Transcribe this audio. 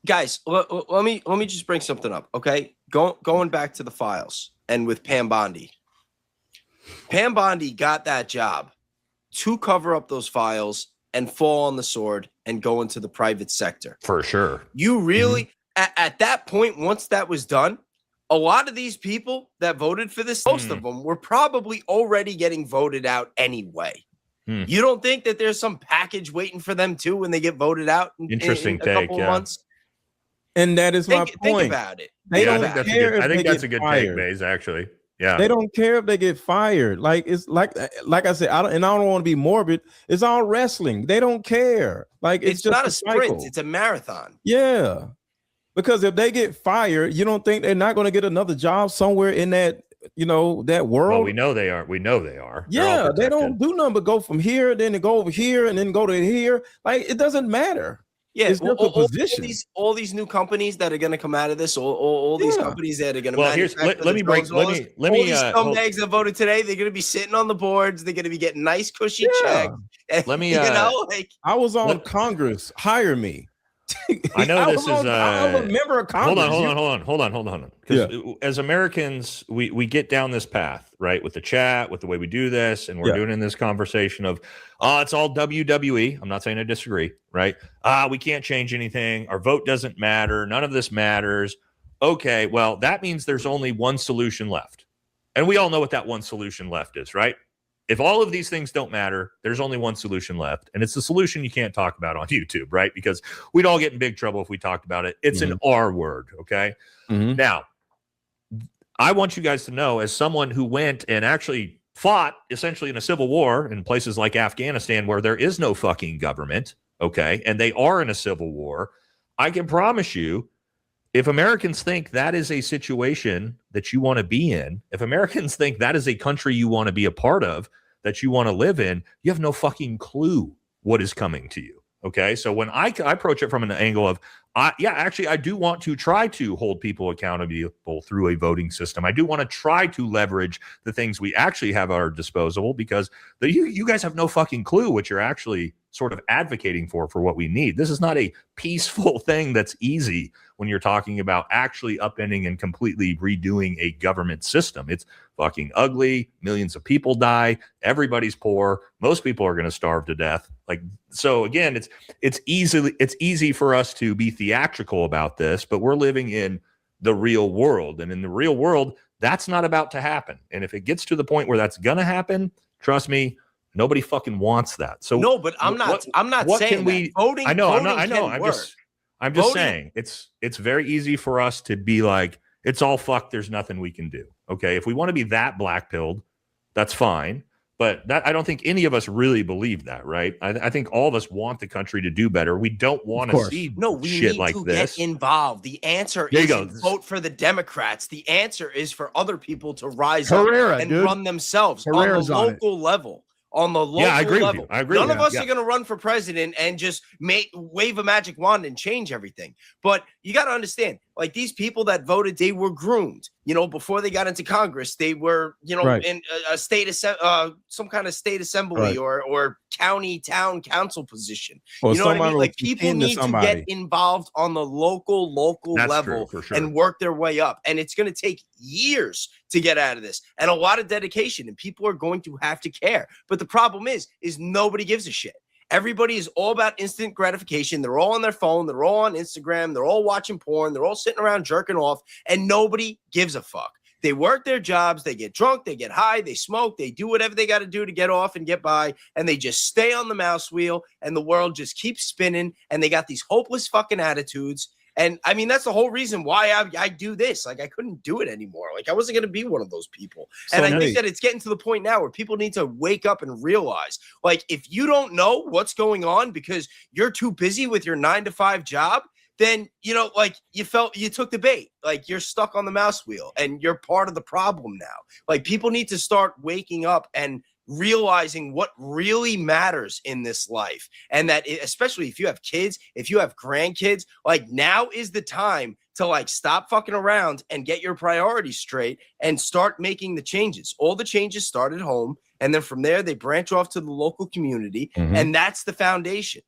Guys, let me just bring something up, okay? Going back to the files and with Pam Bondi. Pam Bondi got that job to cover up those files and fall on the sword and go into the private sector. For sure. You really, at that point, once that was done, a lot of these people that voted for this, most of them were probably already getting voted out anyway. You don't think that there's some package waiting for them too when they get voted out in a couple of months? And that is my point. Think about it. They don't care. I think that's a good take, Maze, actually. Yeah. They don't care if they get fired. Like it's like I said, I don't want to be morbid. It's all wrestling. They don't care. Like it's just not a sprint, cycle. It's a marathon. Yeah. Because if they get fired, you don't think they're not going to get another job somewhere in that, that world? Well, we know they are. Yeah, they don't do nothing but go from here, then they go over here, and then go to here. Like, it doesn't matter. Yeah, it's all these new companies that are going to come out of this, all these companies that are going to. Well, let me scumbags that voted today, they're going to be sitting on the boards. They're going to be getting nice, cushy checks. Let me. I was on Congress. Hire me. I know this is. I'm a member of Congress. Hold on. Because as Americans, we get down this path, right? With the chat, with the way we do this, and we're doing in this conversation of, it's all WWE. I'm not saying I disagree, right? We can't change anything. Our vote doesn't matter. None of this matters. Okay, well, that means there's only one solution left, and we all know what that one solution left is, right? If all of these things don't matter, there's only one solution left. And it's the solution you can't talk about on YouTube, right? Because we'd all get in big trouble if we talked about it. It's an R word, okay? Now, I want you guys to know, as someone who went and actually fought essentially in a civil war in places like Afghanistan where there is no fucking government, okay? And they are in a civil war. I can promise you, if Americans think that is a situation that you want to be in, if Americans think that is a country you want to be a part of, that you want to live in, you have no fucking clue what is coming to you. Okay. So when I approach it from an angle of, I do want to try to hold people accountable through a voting system. I do want to try to leverage the things we actually have at our disposal, because you guys have no fucking clue what you're actually sort of advocating for what we need. This is not a peaceful thing that's easy when you're talking about actually upending and completely redoing a government system. It's fucking ugly. Millions of people die. Everybody's poor. Most people are going to starve to death. Like, so again, it's easy for us to be theatrical about this, but we're living in the real world. And in the real world, that's not about to happen. And if it gets to the point where that's going to happen, trust me, nobody fucking wants that. So no, but I'm not saying that. Voting. I know. I'm just saying it's very easy for us to be like, it's all fucked. There's nothing we can do. Okay. If we want to be that black-pilled, that's fine. But I don't think any of us really believe that, right? I think all of us want the country to do better. We don't want to see shit like this. Get involved. The answer isn't vote for the Democrats. The answer is for other people to rise up and run themselves on the local level. On the local I agree level. With you. I agree. None of us are going to run for president and just wave a magic wand and change everything. But you got to understand, like, these people that voted, they were groomed. Before they got into Congress, they were, in a state, some kind of state assembly or county town council position. Or you know what I mean? Like, people need to get involved on the local level and work their way up. And it's going to take years to get out of this, and a lot of dedication, and people are going to have to care. But the problem is nobody gives a shit. Everybody is all about instant gratification. They're all on their phone. They're all on Instagram. They're all watching porn. They're all sitting around jerking off, and nobody gives a fuck. They work their jobs. They get drunk. They get high. They smoke. They do whatever they got to do to get off and get by, and they just stay on the mouse wheel, and the world just keeps spinning, and they got these hopeless fucking attitudes. And I mean, that's the whole reason why I do this. Like, I couldn't do it anymore. Like, I wasn't going to be one of those people. And I think that it's getting to the point now where people need to wake up and realize, like, if you don't know what's going on because you're too busy with your 9-to-5 job, then, you took the bait. Like, you're stuck on the mouse wheel and you're part of the problem now. Like, people need to start waking up and realizing what really matters in this life. And that especially if you have kids, if you have grandkids, like, now is the time to, like, stop fucking around and get your priorities straight and start making the changes. All the changes start at home. And then from there, they branch off to the local community. And that's the foundation.